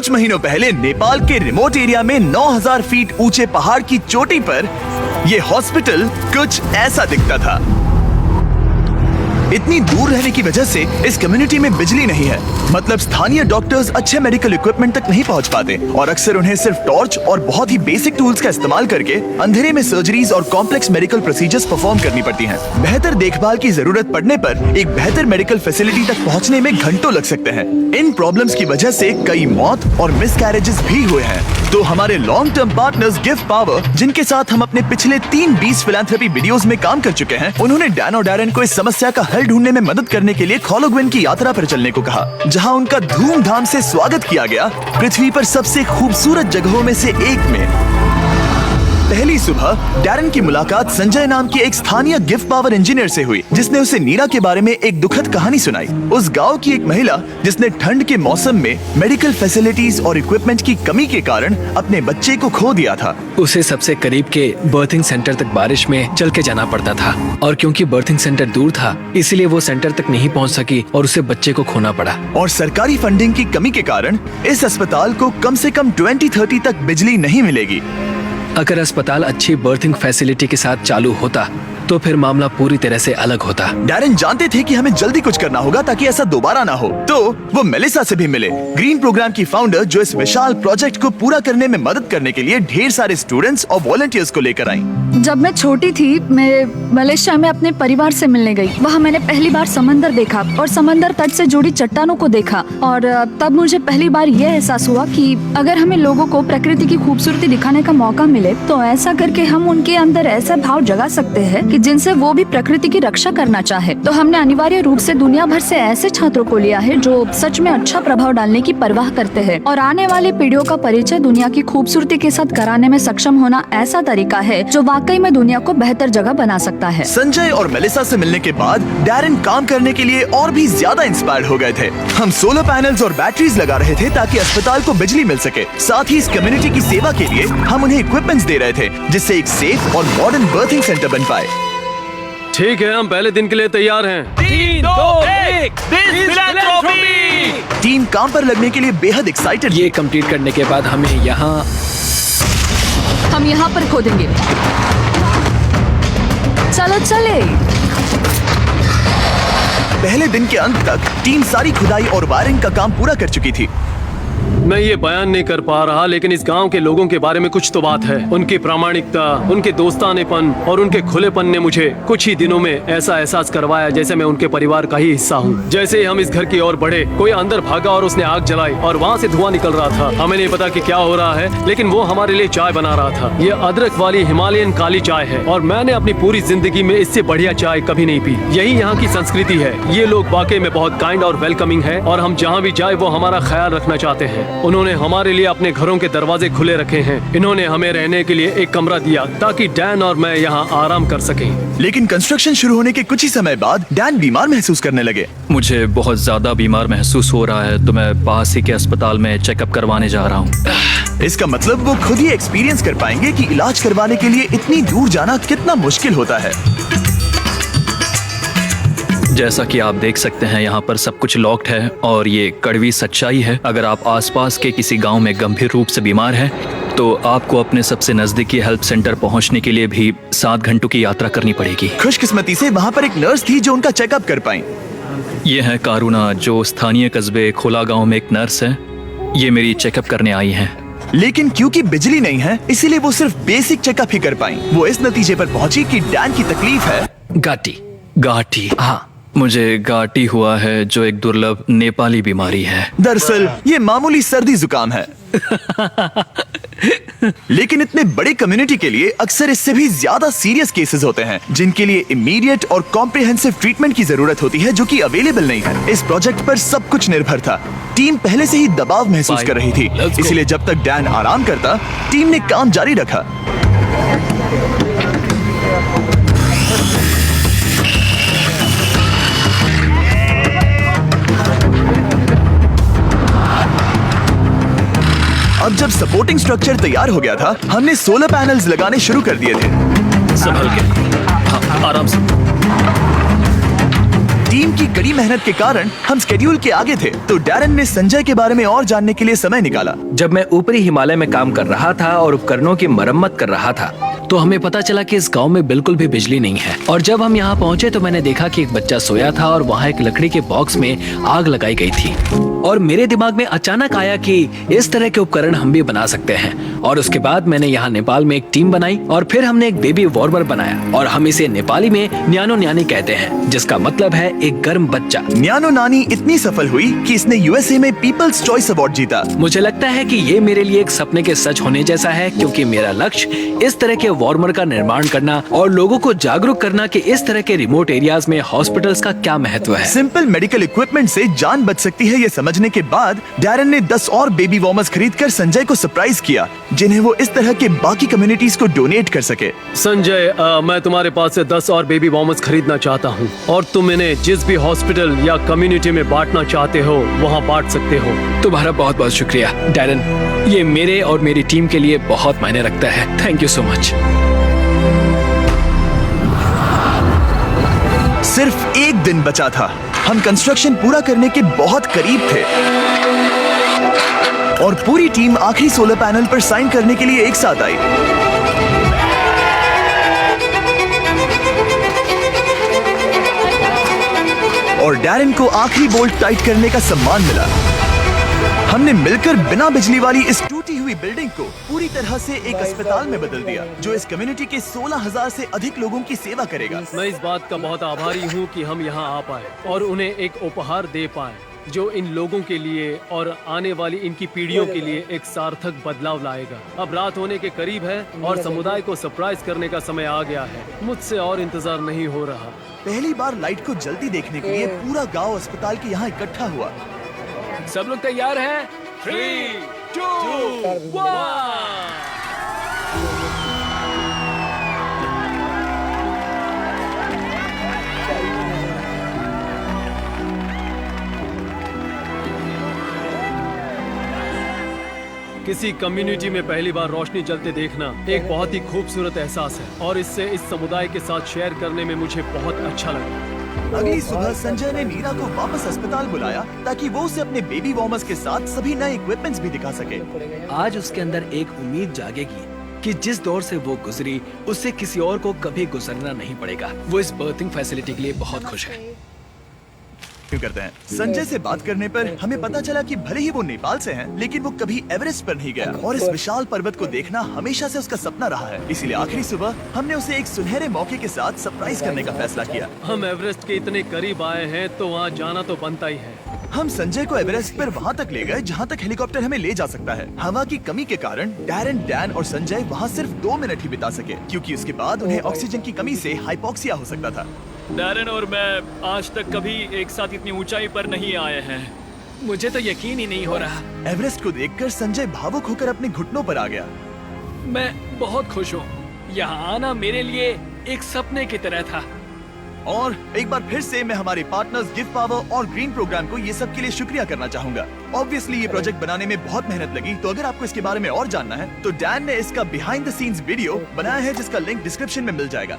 कुछ महीनों पहले नेपाल के रिमोट एरिया में 9000 फीट ऊंचे पहाड़ की चोटी पर ये हॉस्पिटल कुछ ऐसा दिखता था। इतनी दूर रहने की वजह से इस कम्युनिटी में बिजली नहीं है, मतलब स्थानीय डॉक्टर्स अच्छे मेडिकल इक्विपमेंट तक नहीं पहुंच पाते और अक्सर उन्हें सिर्फ टॉर्च और बहुत ही बेसिक टूल्स का इस्तेमाल करके अंधेरे में सर्जरीज और कॉम्प्लेक्स मेडिकल प्रोसीजर्स परफॉर्म करनी पड़ती हैं। बेहतर देखभाल की जरूरत पड़ने पर एक बेहतर मेडिकल फैसिलिटी तक पहुँचने में घंटों लग सकते हैं। इन प्रॉब्लम्स की वजह से कई मौत और मिसकैरेजेस भी हुए हैं। तो हमारे long term partners gift power, जिनके साथ हम अपने पिछले 3 फिलैंथ्रोपी वीडियोस में काम कर चुके हैं, उन्होंने डैन और डैरेन को इस समस्या का हल ढूंढने में मदद करने के लिए खोलोग्विन की यात्रा पर चलने को कहा, जहां उनका धूमधाम से स्वागत किया गया पृथ्वी पर सबसे खूबसूरत जगहों में से एक में। पहली सुबह डैरेन की मुलाकात संजय नाम की एक स्थानीय गिफ्ट पावर इंजीनियर से हुई, जिसने उसे नीरा के बारे में एक दुखद कहानी सुनाई। उस गांव की एक महिला जिसने ठंड के मौसम में मेडिकल फैसिलिटीज और इक्विपमेंट की कमी के कारण अपने बच्चे को खो दिया था। उसे सबसे करीब के बर्थिंग सेंटर तक बारिश में चल के जाना पड़ता था और क्योंकि बर्थिंग सेंटर दूर था, इसलिए वो सेंटर तक नहीं पहुंच सकी और उसे बच्चे को खोना पड़ा। और सरकारी फंडिंग की कमी के कारण इस अस्पताल को कम से कम 2030 तक बिजली नहीं मिलेगी। अगर अस्पताल अच्छी बर्थिंग फैसिलिटी के साथ चालू होता तो फिर मामला पूरी तरह से अलग होता। डैरेन जानते थे कि हमें जल्दी कुछ करना होगा ताकि ऐसा दोबारा ना हो, तो वो मेलिसा से भी मिले, ग्रीन प्रोग्राम की फाउंडर, जो इस विशाल प्रोजेक्ट को पूरा करने में मदद करने के लिए ढेर सारे स्टूडेंट्स और वॉलंटियर्स को लेकर आई। जब मैं छोटी थी, मैं मलेशिया में अपने परिवार से मिलने गई। वहाँ मैंने पहली बार समंदर देखा और समंदर तट से जुड़ी चट्टानों को देखा और तब मुझे पहली बार यह एहसास हुआ कि अगर हमें लोगों को प्रकृति की खूबसूरती दिखाने का मौका मिले तो ऐसा करके हम उनके अंदर ऐसा भाव जगा सकते हैं कि जिनसे वो भी प्रकृति की रक्षा करना चाहे। तो हमने अनिवार्य रूप से दुनिया भर से ऐसे छात्रों को लिया है जो सच में अच्छा प्रभाव डालने की परवाह करते हैं और आने वाली पीढ़ियों का परिचय दुनिया की खूबसूरती के साथ कराने में सक्षम होना ऐसा तरीका है जो वाकई में दुनिया को बेहतर जगह बना सकता है। संजय और मेलिसा से मिलने के बाद डैरेन काम करने के लिए और भी ज्यादा इंस्पायर्ड हो गए थे। हम सोलर पैनल्स और बैटरीज लगा रहे थे ताकि अस्पताल को बिजली मिल सके। साथ ही इस कम्युनिटी की सेवा के लिए हम उन्हें इक्विपमेंट्स दे रहे थे, जिससे एक सेफ और मॉडर्न बर्थिंग सेंटर बन पाए। ठीक है, हम पहले दिन के लिए तैयार हैं। 3, 2, 1 टीम काम पर लगने के लिए बेहद एक्साइटेड। ये कंप्लीट करने के बाद हम यहाँ पर खोदेंगे। चलो चले। पहले दिन के अंत तक टीम सारी खुदाई और वायरिंग का काम पूरा कर चुकी थी। मैं ये बयान नहीं कर पा रहा, लेकिन इस गांव के लोगों के बारे में कुछ तो बात है। उनकी प्रामाणिकता, उनके दोस्तानेपन और उनके खुलेपन ने मुझे कुछ ही दिनों में ऐसा एहसास करवाया जैसे मैं उनके परिवार का ही हिस्सा हूँ। जैसे ही हम इस घर की ओर बढ़े, कोई अंदर भागा और उसने आग जलाई और वहाँ से धुआं निकल रहा था। हमें नहीं पता कि क्या हो रहा है, लेकिन वो हमारे लिए चाय बना रहा था। ये अदरक वाली हिमालयन काली चाय है और मैंने अपनी पूरी जिंदगी में इससे बढ़िया चाय कभी नहीं पी। यही यहाँ की संस्कृति है। ये लोग वाकई में बहुत काइंड और वेलकमिंग है और हम जहाँ भी जाए वो हमारा ख्याल रखना चाहते हैं। उन्होंने हमारे लिए अपने घरों के दरवाजे खुले रखे हैं। इन्होंने हमें रहने के लिए एक कमरा दिया ताकि डैन और मैं यहाँ आराम कर सकें। लेकिन कंस्ट्रक्शन शुरू होने के कुछ ही समय बाद डैन बीमार महसूस करने लगे। मुझे बहुत ज्यादा बीमार महसूस हो रहा है, तो मैं पास ही के अस्पताल में चेकअप करवाने जा रहा हूँ। इसका मतलब वो खुद ही एक्सपीरियंस कर पाएंगे कि इलाज करवाने के लिए इतनी दूर जाना कितना मुश्किल होता है। जैसा कि आप देख सकते हैं, यहाँ पर सब कुछ लॉक्ड है और ये कड़वी सच्चाई है। अगर आप आसपास के किसी गांव में गंभीर रूप से बीमार हैं, तो आपको अपने सबसे नजदीकी हेल्प सेंटर पहुंचने के लिए भी 7 घंटों की यात्रा करनी पड़ेगी। खुशकिस्मती से वहाँ पर एक नर्स थी जो उनका चेकअप कर पाई। ये है कारुना, जो स्थानीय कस्बे खोला गाँव में एक नर्स है। ये मेरी चेकअप करने आई है। लेकिन क्योंकि बिजली नहीं है, इसीलिए वो सिर्फ बेसिक चेकअप ही कर पाई। वो इस नतीजे पर पहुंची कि डैन की तकलीफ है गाठी। हाँ, मुझे गाठी हुआ है, जो एक दुर्लभ नेपाली बीमारी है। दरअसल ये मामूली सर्दी जुकाम है। लेकिन इतने बड़े कम्युनिटी के लिए अक्सर इससे भी ज्यादा सीरियस केसेस होते हैं, जिनके लिए इमीडिएट और कॉम्प्रिहेंसिव ट्रीटमेंट की जरूरत होती है, जो कि अवेलेबल नहीं है। इस प्रोजेक्ट पर सब कुछ निर्भर था। टीम पहले से ही दबाव महसूस कर रही थी, इसलिए जब तक डैन आराम करता, टीम ने काम जारी रखा। अब जब सपोर्टिंग स्ट्रक्चर तैयार हो गया था, हमने सोलर पैनल्स लगाने शुरू कर दिए थे। संभल के, हाँ, आराम से। टीम की कड़ी मेहनत के कारण हम स्केड्यूल के आगे थे, तो डैरन ने संजय के बारे में और जानने के लिए समय निकाला। जब मैं ऊपरी हिमालय में काम कर रहा था और उपकरणों की मरम्मत कर रहा था, तो हमें पता चला कि इस गांव में बिल्कुल भी बिजली नहीं है। और जब हम यहाँ पहुँचे तो मैंने देखा कि एक बच्चा सोया था और वहाँ एक लकड़ी के बॉक्स में आग लगाई गई थी। और मेरे दिमाग में अचानक आया कि इस तरह के उपकरण हम भी बना सकते हैं। और उसके बाद मैंने यहाँ नेपाल में एक टीम बनाई और फिर हमने एक बेबी वार्मर बनाया, और हम इसे नेपाली में न्यानो न्यानी कहते हैं, जिसका मतलब है एक गर्म बच्चा। न्यानो नानी इतनी सफल हुई कि इसने यूएसए में पीपल्स चॉइस अवार्ड जीता। मुझे लगता है कि ये मेरे लिए एक सपने के सच होने जैसा है, क्योंकि मेरा लक्ष्य इस तरह के वार्मर का निर्माण करना और लोगों को जागरूक करना कि इस तरह के रिमोट एरियाज में हॉस्पिटल्स का क्या महत्व है। सिंपल मेडिकल इक्विपमेंट से जान बच सकती है, ये समझने के बाद डैरन ने 10 और बेबी वार्मर्स खरीदकर संजय को सरप्राइज किया, जिन्हें वो इस तरह के बाकी कम्युनिटीज को डोनेट कर सके। संजय, मैं तुम्हारे पास से 10 और बेबी वार्मर्स खरीदना चाहता हूँ, और तुम इन्हें जिस भी हॉस्पिटल या कम्युनिटी में बांटना चाहते हो वहाँ बांट सकते हो। तुम्हारा बहुत बहुत शुक्रिया डैरन, ये मेरे और मेरी टीम के लिए बहुत मायने रखता है। Thank you so much. सिर्फ एक दिन बचा था, हम कंस्ट्रक्शन पूरा करने के बहुत करीब थे और पूरी टीम आखिरी सोलर पैनल पर साइन करने के लिए एक साथ आई। और डैरन को आखिरी बोल्ट टाइट करने का सम्मान मिला। हमने मिलकर बिना बिजली वाली इस टूटी हुई बिल्डिंग को पूरी तरह से एक अस्पताल में बदल दिया, जो इस कम्युनिटी के 16,000 से अधिक लोगों की सेवा करेगा। मैं इस बात का बहुत आभारी हूँ कि हम यहाँ आ पाए और उन्हें एक उपहार दे पाए, जो इन लोगों के लिए और आने वाली इनकी पीढ़ियों के लिए एक सार्थक बदलाव लाएगा। अब रात होने के करीब है और समुदाय को सरप्राइज करने का समय आ गया है। मुझसे और इंतजार नहीं हो रहा। पहली बार लाइट को जल्दी देखने के लिए पूरा गांव अस्पताल के यहाँ इकट्ठा हुआ। सब लोग तैयार हैं? 3, 2, 1। किसी कम्युनिटी में पहली बार रोशनी जलते देखना एक बहुत ही खूबसूरत एहसास है, और इससे इस समुदाय के साथ शेयर करने में मुझे बहुत अच्छा लगा। अगली सुबह संजय ने नीरा को वापस अस्पताल बुलाया ताकि वो उसे अपने बेबी वार्मर्स के साथ सभी नए इक्विपमेंट्स भी दिखा सके। आज उसके अंदर एक उम्मीद जागेगी कि जिस दौर से वो गुजरी, उससे किसी और को कभी गुजरना नहीं पड़ेगा। वो इस बर्थिंग फैसिलिटी के लिए बहुत खुश है। क्यों करते हैं? संजय से बात करने पर हमें पता चला कि भले ही वो नेपाल से हैं, लेकिन वो कभी एवरेस्ट पर नहीं गया और इस विशाल पर्वत को देखना हमेशा से उसका सपना रहा है। इसीलिए आखिरी सुबह हमने उसे एक सुनहरे मौके के साथ सरप्राइज करने का फैसला किया। हम एवरेस्ट के इतने करीब आए हैं तो वहाँ जाना तो बनता ही है। हम संजय को एवरेस्ट पर वहाँ तक ले गए जहाँ तक हेलीकॉप्टर हमें ले जा सकता है। हवा की कमी के कारण डैरन, डैन और संजय वहाँ सिर्फ 2 मिनट ही बिता सके, क्योंकि उसके बाद उन्हें ऑक्सीजन की कमी से हाइपोक्सिया हो सकता था। डैरन और मैं आज तक कभी एक साथ इतनी ऊंचाई पर नहीं आए हैं। मुझे तो यकीन ही नहीं हो रहा। एवरेस्ट को देखकर संजय भावुक होकर अपने घुटनों पर आ गया। मैं बहुत खुश हूँ। यहाँ आना मेरे लिए एक सपने की तरह था। और एक बार फिर से मैं हमारे पार्टनर्स गिव पावर और ग्रीन प्रोग्राम को ये सब के लिए शुक्रिया करना चाहूंगा। ऑब्वियसली ये प्रोजेक्ट बनाने में बहुत मेहनत लगी, तो अगर आपको इसके बारे में और जानना है तो डैन ने इसका बिहाइंड द सीन्स वीडियो बनाया है, जिसका लिंक डिस्क्रिप्शन में मिल जाएगा।